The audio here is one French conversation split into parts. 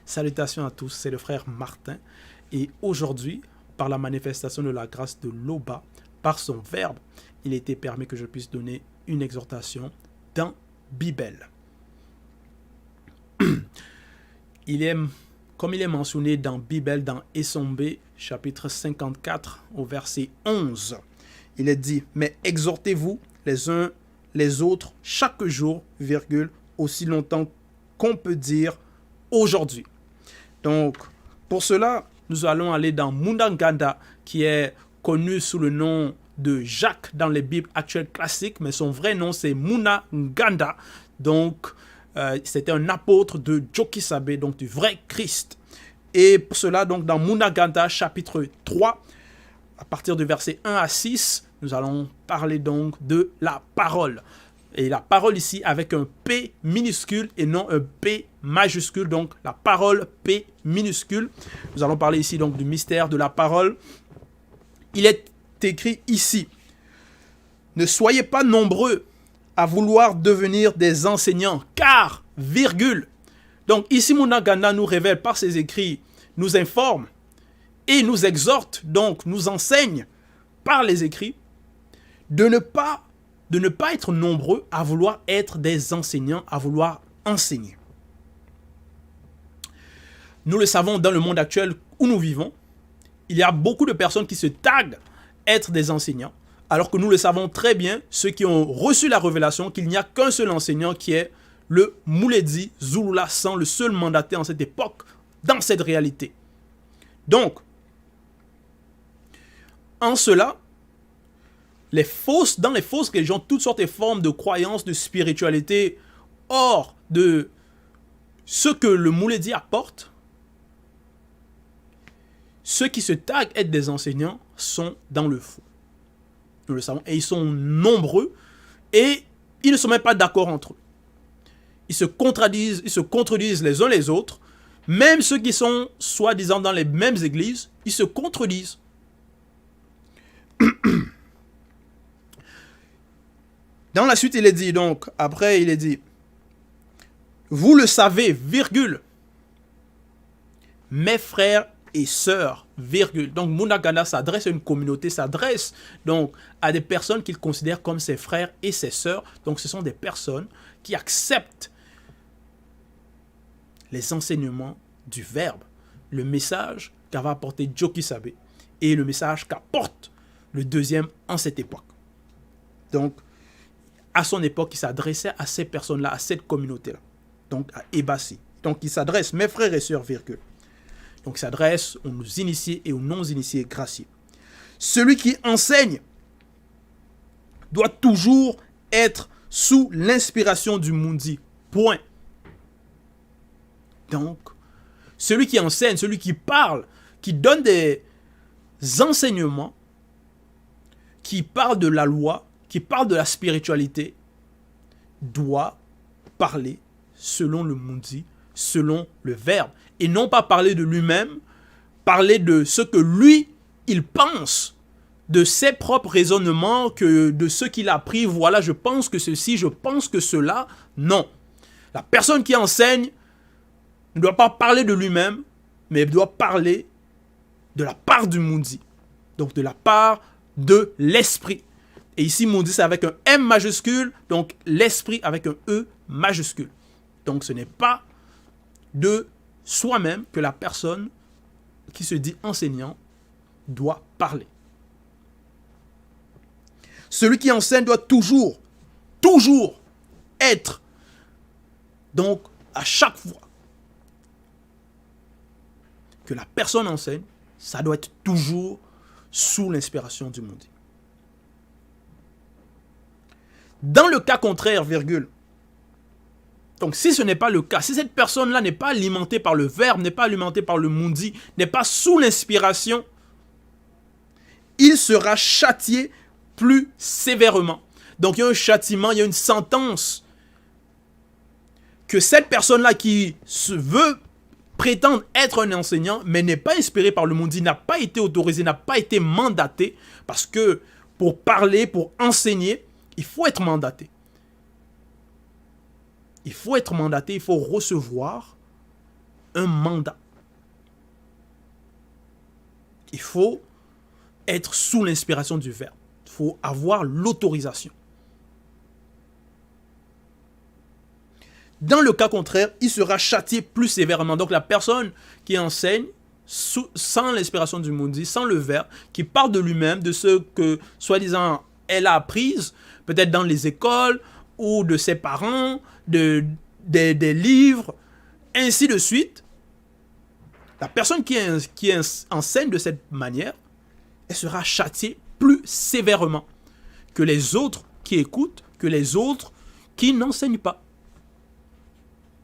Salutations à tous, c'est le frère Martin. Et aujourd'hui, par la manifestation de la grâce de l'Oba, par son verbe, il était permis que je puisse donner une exhortation dans Bible. Comme il est mentionné dans Bible, dans Essombé, chapitre 54, au verset 11, il est dit, « Mais exhortez-vous les uns les autres chaque jour, virgule, aussi longtemps qu'on peut dire aujourd'hui. » Donc, pour cela, nous allons aller dans Munanganda, qui est connu sous le nom de Jacques dans les Bibles actuelles classiques, mais son vrai nom c'est Munanganda. Donc, c'était un apôtre de Jokisabe, donc du vrai Christ. Et pour cela, donc, dans Munanganda, chapitre 3, à partir du verset 1 à 6, nous allons parler donc de la parole. Et la parole ici avec un P minuscule et non un P majuscule, donc la parole P minuscule. Nous allons parler ici donc du mystère de la parole. Il est écrit ici, « Ne soyez pas nombreux à vouloir devenir des enseignants, car, virgule. » Donc ici, Munanganda nous révèle par ses écrits, nous informe et nous exhorte, donc nous enseigne par les écrits, de ne pas être nombreux à vouloir être des enseignants, à vouloir enseigner. Nous le savons dans le monde actuel où nous vivons, il y a beaucoup de personnes qui se taguent être des enseignants, alors que nous le savons très bien, ceux qui ont reçu la révélation, qu'il n'y a qu'un seul enseignant qui est le Mouledi Zulula San, le seul mandaté en cette époque, dans cette réalité. Donc, en cela, dans les fausses religions, toutes sortes de formes de croyances, de spiritualité, hors de ce que le Mouledi apporte, ceux qui se taguent être des enseignants sont dans le faux. Nous le savons. Et ils sont nombreux et ils ne sont même pas d'accord entre eux. Ils se contredisent les uns les autres. Même ceux qui sont soi-disant dans les mêmes églises, ils se contredisent. Dans la suite, il est dit, donc, après, il est dit, vous le savez, virgule, mes frères et sœurs, virgule. Donc, Munanganda s'adresse à une communauté, s'adresse donc à des personnes qu'il considère comme ses frères et ses sœurs. Donc, ce sont des personnes qui acceptent les enseignements du Verbe, le message qu'avait apporté Jokisabe et le message qu'apporte le deuxième en cette époque. Donc, à son époque, il s'adressait à ces personnes-là, à cette communauté-là, donc à Ebassi. Donc, il s'adresse, mes frères et sœurs, virgule. Donc, il s'adresse aux initiés et aux non-initiés graciés. Celui qui enseigne doit toujours être sous l'inspiration du Mundi. Point. Donc, celui qui enseigne, celui qui parle, qui donne des enseignements, qui parle de la loi, qui parle de la spiritualité, doit parler selon le Mundi, selon le Verbe. Et non pas parler de lui-même, parler de ce que lui, il pense, de ses propres raisonnements, de ce qu'il a appris. Voilà, je pense que ceci, je pense que cela. Non. La personne qui enseigne ne doit pas parler de lui-même, mais doit parler de la part du Mundi. Donc de la part de l'esprit. Et ici, Mundi, c'est avec un M majuscule, donc l'esprit avec un E majuscule. Donc ce n'est pas de soi-même que la personne qui se dit enseignant doit parler. Celui qui enseigne doit toujours être, donc à chaque fois que la personne enseigne, ça doit être toujours sous l'inspiration du Mundi. Dans le cas contraire, virgule, donc si ce n'est pas le cas, si cette personne-là n'est pas alimentée par le Verbe, n'est pas alimentée par le Mundi, n'est pas sous l'inspiration, il sera châtié plus sévèrement. Donc il y a un châtiment, il y a une sentence que cette personne-là qui se veut prétendre être un enseignant, mais n'est pas inspiré par le Mundi, n'a pas été autorisé, n'a pas été mandaté, parce que pour parler, pour enseigner, il faut être mandaté. Il faut être mandaté, il faut recevoir un mandat. Il faut être sous l'inspiration du Verbe. Il faut avoir l'autorisation. Dans le cas contraire, il sera châtié plus sévèrement. Donc la personne qui enseigne sans l'inspiration du Maudit, sans le Verbe, qui parle de lui-même, de ce que, soi-disant, elle a appris, peut-être dans les écoles, ou de ses parents, des livres, ainsi de suite. La personne qui enseigne de cette manière, elle sera châtiée plus sévèrement que les autres qui écoutent, que les autres qui n'enseignent pas.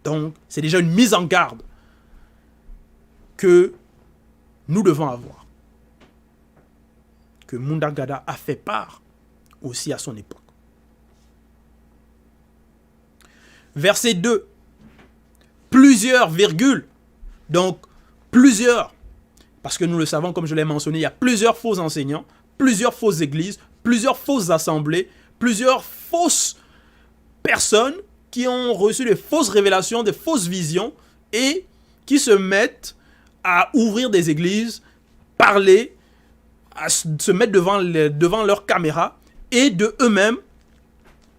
Donc, c'est déjà une mise en garde que nous devons avoir. Que Munda Gada a fait part aussi à son époque. Verset 2. Plusieurs virgules. Donc, plusieurs. Parce que nous le savons, comme je l'ai mentionné, il y a plusieurs faux enseignants, plusieurs fausses églises, plusieurs fausses assemblées, plusieurs fausses personnes qui ont reçu des fausses révélations, des fausses visions et qui se mettent à ouvrir des églises, parler, à se mettre devant leur caméra et de eux-mêmes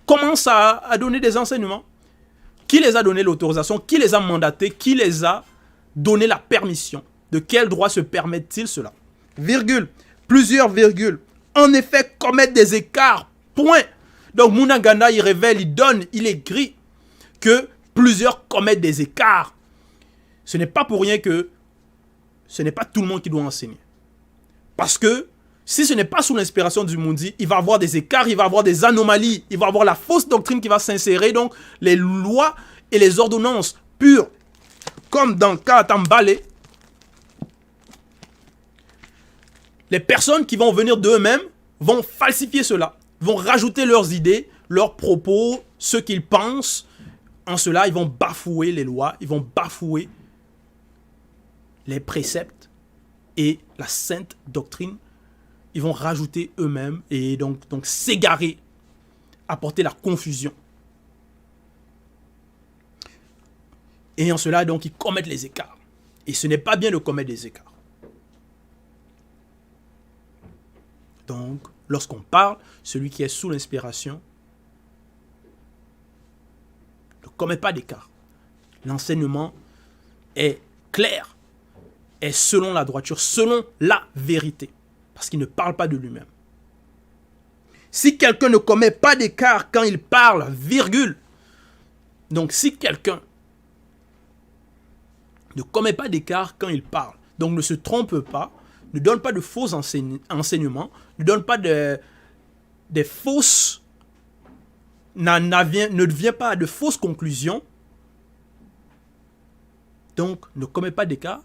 commencent à donner des enseignements. Qui les a donné l'autorisation? Qui les a mandatés? Qui les a donné la permission? De quel droit se permettent-ils cela? Virgule. Plusieurs virgules. En effet, commettre des écarts. Point. Donc, Munda Gada, il révèle, il donne, il écrit que plusieurs commettent des écarts. Ce n'est pas pour rien que ce n'est pas tout le monde qui doit enseigner. Parce que si ce n'est pas sous l'inspiration du Maudit, il va y avoir des écarts, il va y avoir des anomalies, il va y avoir la fausse doctrine qui va s'insérer. Donc, les lois et les ordonnances pures, comme dans Kaatambale, les personnes qui vont venir d'eux-mêmes vont falsifier cela, vont rajouter leurs idées, leurs propos, ce qu'ils pensent. En cela, ils vont bafouer les lois, ils vont bafouer les préceptes et la sainte doctrine. Ils vont rajouter eux-mêmes et donc s'égarer, apporter la confusion. Et en cela, donc, ils commettent les écarts. Et ce n'est pas bien de commettre des écarts. Donc, lorsqu'on parle, celui qui est sous l'inspiration ne commet pas d'écart. L'enseignement est clair, est selon la droiture, selon la vérité. Parce qu'il ne parle pas de lui-même. Si quelqu'un ne commet pas d'écart quand il parle, virgule. Donc si quelqu'un ne commet pas d'écart quand il parle, donc ne se trompe pas, ne donne pas de faux enseignements, ne donne pas des fausses, ne vient pas de fausses conclusions, donc ne commet pas d'écart,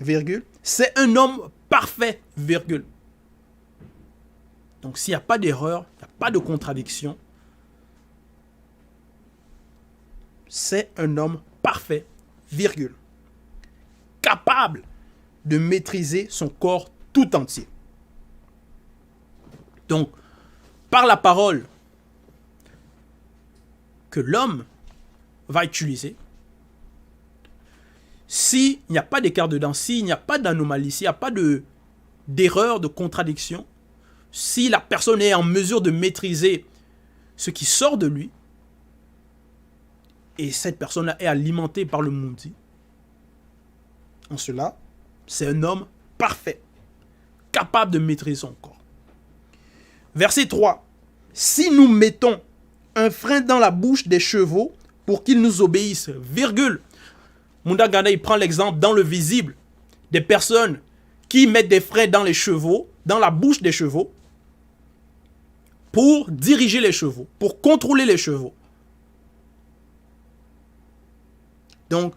virgule, c'est un homme parfait, virgule. Donc s'il n'y a pas d'erreur, il n'y a pas de contradiction, c'est un homme parfait, virgule. Capable de maîtriser son corps tout entier. Donc, par la parole que l'homme va utiliser, s'il n'y a pas d'écart dedans, s'il n'y a pas d'anomalie, s'il n'y a pas d'erreur, de contradiction, si la personne est en mesure de maîtriser ce qui sort de lui, et cette personne est alimentée par le Maudit, en cela, c'est un homme parfait, capable de maîtriser son corps. Verset 3. Si nous mettons un frein dans la bouche des chevaux pour qu'ils nous obéissent, virgule. Munda Gada, il prend l'exemple dans le visible des personnes qui mettent des freins dans les chevaux, dans la bouche des chevaux, pour diriger les chevaux, pour contrôler les chevaux. Donc,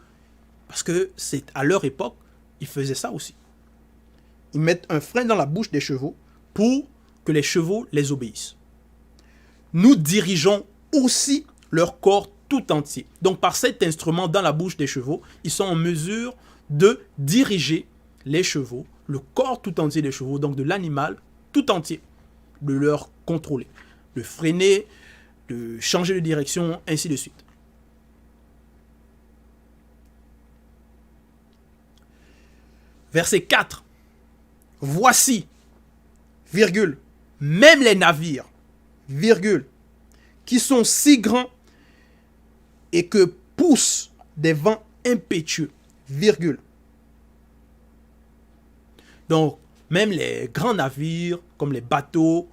parce que c'est à leur époque, ils faisaient ça aussi. Ils mettent un frein dans la bouche des chevaux pour que les chevaux les obéissent. Nous dirigeons aussi leur corps tout entier. Donc, par cet instrument dans la bouche des chevaux, ils sont en mesure de diriger les chevaux, le corps tout entier des chevaux, donc de l'animal tout entier, de leur contrôler, de freiner, de changer de direction, ainsi de suite. Verset 4. Voici, virgule, même les navires, virgule, qui sont si grands et que poussent des vents impétueux, virgule. Donc, même les grands navires, comme les bateaux,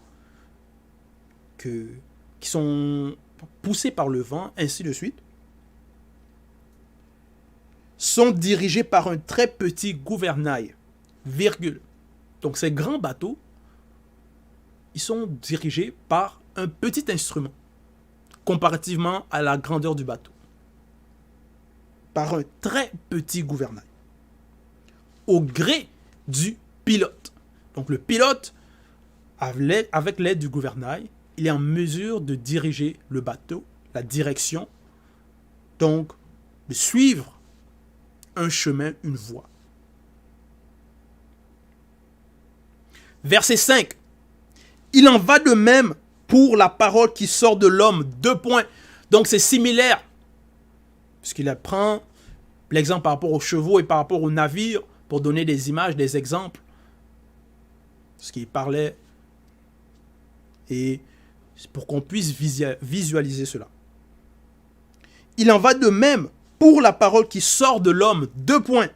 qui sont poussés par le vent, ainsi de suite, sont dirigés par un très petit gouvernail, virgule. Donc, ces grands bateaux, ils sont dirigés par un petit instrument, comparativement à la grandeur du bateau. Par un très petit gouvernail, au gré du pilote. Donc le pilote, avec l'aide du gouvernail, il est en mesure de diriger le bateau, la direction, donc de suivre un chemin, une voie. Verset 5. Il en va de même pour la parole qui sort de l'homme. 2 points. Donc c'est similaire. Puisqu'il prend l'exemple par rapport aux chevaux et par rapport aux navires pour donner des images, des exemples. Ce qu'il parlait. Et pour qu'on puisse visualiser cela. Il en va de même pour la parole qui sort de l'homme. 2 points.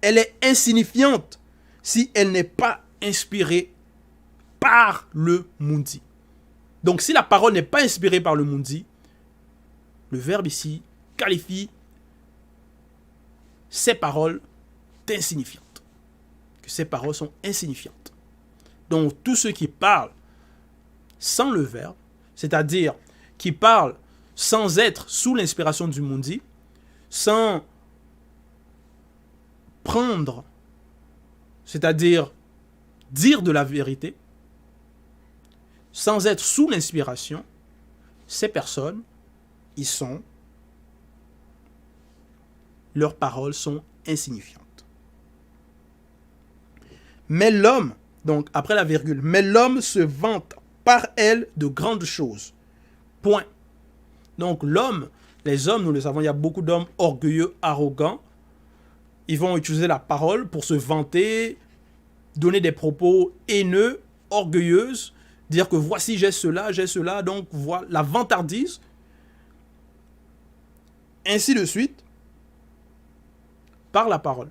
Elle est insignifiante si elle n'est pas inspirée par le Mundi. Donc si la parole n'est pas inspirée par le Mundi, le verbe ici qualifie ces paroles d'insignifiantes. Que ces paroles sont insignifiantes. Donc tous ceux qui parlent sans le verbe, c'est-à-dire qui parlent sans être sous l'inspiration du Mundi, sans prendre, c'est-à-dire dire de la vérité, sans être sous l'inspiration, ces personnes, leurs paroles sont insignifiantes. Mais l'homme, donc après la virgule, mais l'homme se vante par elle de grandes choses. Point. Donc l'homme, les hommes, nous le savons, il y a beaucoup d'hommes orgueilleux, arrogants. Ils vont utiliser la parole pour se vanter, donner des propos haineux, orgueilleuses, dire que voici j'ai cela, donc voilà la vantardise, ainsi de suite, par la parole.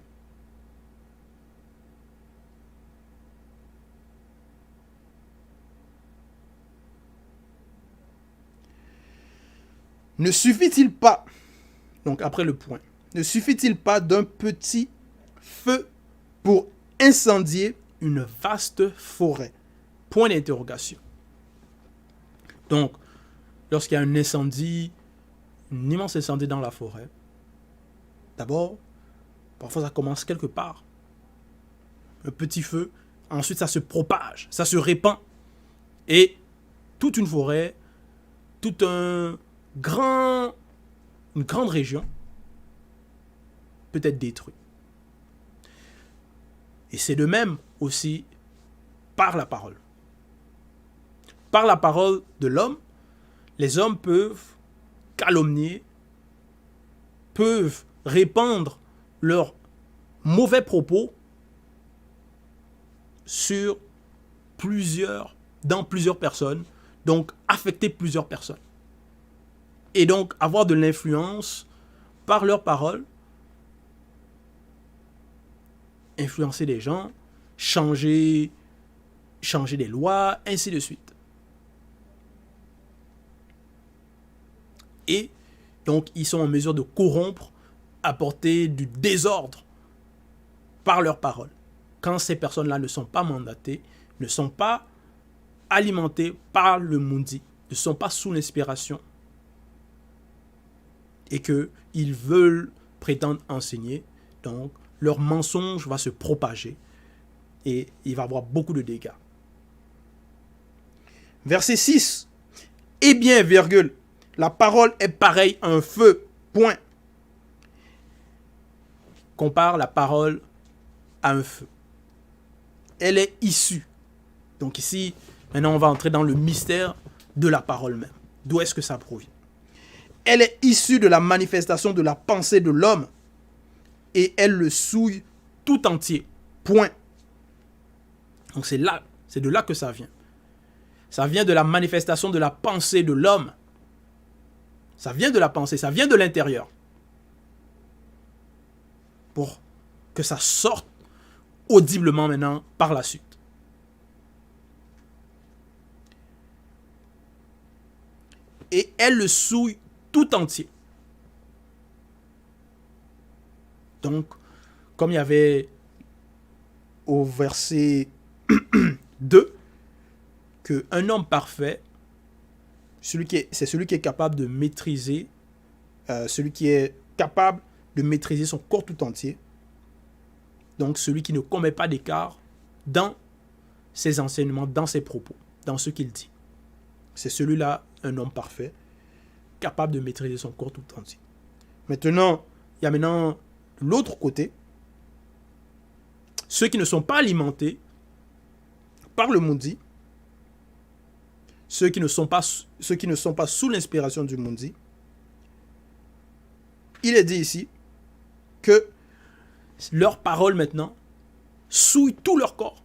Ne suffit-il pas, donc après le point, ne suffit-il pas d'un petit feu pour incendier une vaste forêt? Point d'interrogation. Donc, lorsqu'il y a un incendie, un immense incendie dans la forêt, d'abord, parfois ça commence quelque part. Un petit feu, ensuite ça se propage, ça se répand. Et toute une forêt, une grande région peut être détruite. Et c'est de même aussi par la parole. Par la parole de l'homme, les hommes peuvent calomnier, peuvent répandre leurs mauvais propos dans plusieurs personnes, donc affecter plusieurs personnes. Et donc avoir de l'influence par leurs paroles, influencer les gens, changer des lois, ainsi de suite. Et donc, ils sont en mesure de corrompre, apporter du désordre par leurs paroles. Quand ces personnes-là ne sont pas mandatées, ne sont pas alimentées par le Mundi, ne sont pas sous l'inspiration, et qu'ils veulent prétendre enseigner, donc leur mensonge va se propager et il va y avoir beaucoup de dégâts. Verset 6. Eh bien, virgule, la parole est pareille à un feu. Point. Compare la parole à un feu. Elle est issue. Donc ici, maintenant on va entrer dans le mystère de la parole même. D'où est-ce que ça provient? Elle est issue de la manifestation de la pensée de l'homme et elle le souille tout entier. Point. Donc c'est de là que ça vient. Ça vient de la manifestation de la pensée de l'homme. Ça vient de la pensée, ça vient de l'intérieur. Pour que ça sorte audiblement maintenant par la suite. Et elle le souille tout entier. Donc, comme il y avait au verset 2, qu'un homme parfait, c'est celui qui est capable de maîtriser, celui qui est capable de maîtriser son corps tout entier. Donc, celui qui ne commet pas d'écart dans ses enseignements, dans ses propos, dans ce qu'il dit. C'est celui-là, un homme parfait, capable de maîtriser son corps tout entier. Maintenant, il y a maintenant l'autre côté, ceux qui ne sont pas alimentés par le mundi, ceux qui ne sont pas sous l'inspiration du mundi. Il est dit ici que leurs paroles maintenant souillent tout leur corps.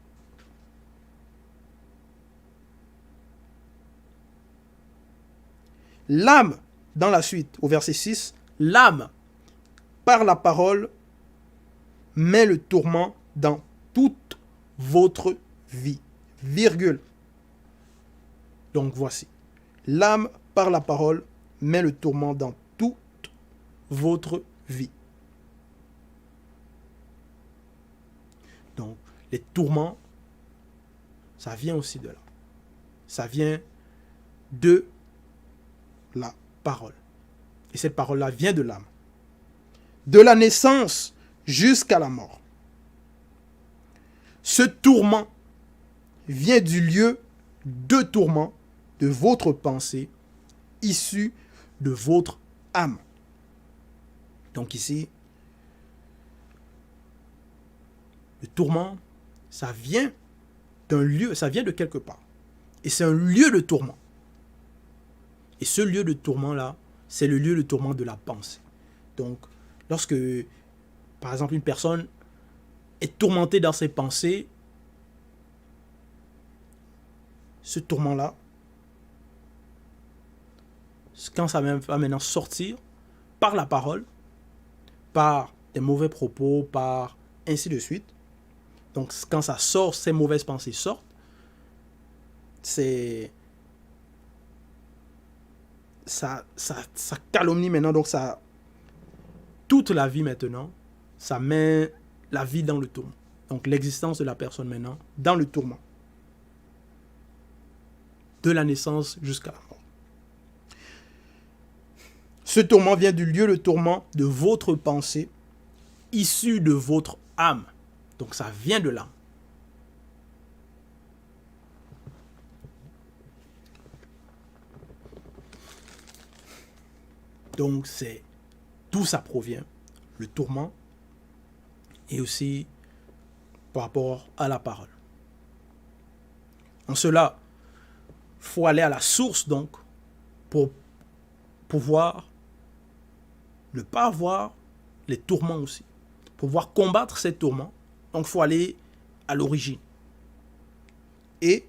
L'âme, dans la suite, au verset 6, l'âme, par la parole, met le tourment dans toute votre vie. Virgule. Donc voici. L'âme, par la parole, met le tourment dans toute votre vie. Donc, les tourments, ça vient aussi de là. Ça vient de la parole. Et cette parole-là vient de l'âme. De la naissance jusqu'à la mort. Ce tourment vient du lieu de tourment de votre pensée, issu de votre âme. Donc ici, le tourment, ça vient d'un lieu, ça vient de quelque part. Et c'est un lieu de tourment. Et ce lieu de tourment-là, c'est le lieu de tourment de la pensée. Donc, lorsque, par exemple, une personne est tourmentée dans ses pensées, ce tourment-là, quand ça va maintenant sortir, par la parole, par des mauvais propos, par ainsi de suite. Donc, quand ça sort, ces mauvaises pensées sortent, ça calomnie maintenant, donc ça, toute la vie maintenant, ça met la vie dans le tourment. Donc l'existence de la personne maintenant dans le tourment. De la naissance jusqu'à la mort. Ce tourment vient du lieu de tourment de votre pensée, issu de votre âme. Donc ça vient de l'âme. Donc c'est d'où ça provient, le tourment, et aussi par rapport à la parole. En cela, il faut aller à la source donc pour pouvoir ne pas avoir les tourments aussi. Pour pouvoir combattre ces tourments, donc il faut aller à l'origine. Et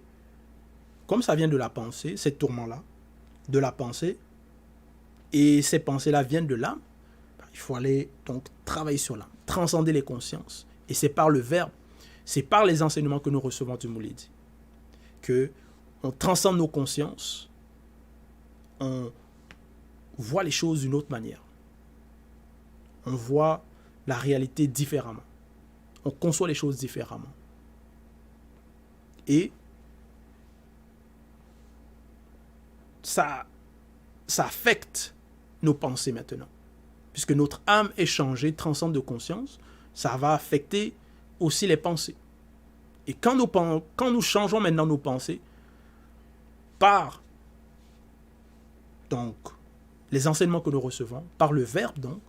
comme ça vient de la pensée, ces tourments-là, de la pensée, et ces pensées-là viennent de l'âme, il faut aller donc travailler sur l'âme, transcender les consciences. Et c'est par le verbe, c'est par les enseignements que nous recevons du Moulidi, que on transcende nos consciences, on voit les choses d'une autre manière. On voit la réalité différemment. On conçoit les choses différemment. Et ça affecte nos pensées maintenant. Puisque notre âme est changée, transcende de conscience, ça va affecter aussi les pensées. Et quand nous changeons maintenant nos pensées, par donc les enseignements que nous recevons, par le verbe donc,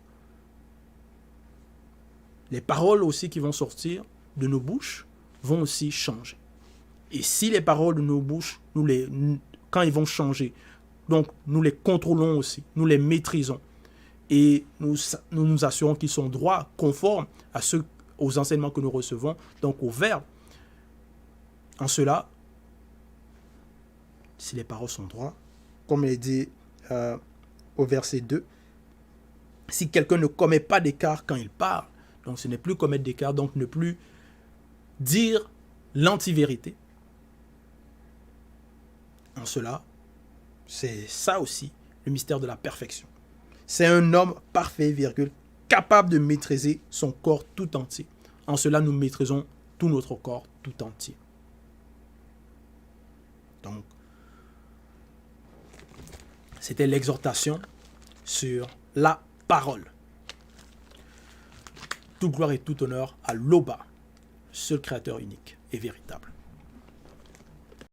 les paroles aussi qui vont sortir de nos bouches vont aussi changer. Et si les paroles de nos bouches, quand ils vont changer, donc nous les contrôlons aussi, nous les maîtrisons. Et nous nous assurons qu'ils sont droits, conformes à aux enseignements que nous recevons, donc au Verbe. En cela, si les paroles sont droites, comme il est dit au verset 2, si quelqu'un ne commet pas d'écart quand il parle, donc ce n'est plus commettre d'écart, donc ne plus dire l'antivérité. En cela, c'est ça aussi le mystère de la perfection. C'est un homme parfait, virgule, capable de maîtriser son corps tout entier. En cela, nous maîtrisons tout notre corps tout entier. Donc, c'était l'exhortation sur la parole. Toute gloire et tout honneur à l'Oba, seul créateur unique et véritable.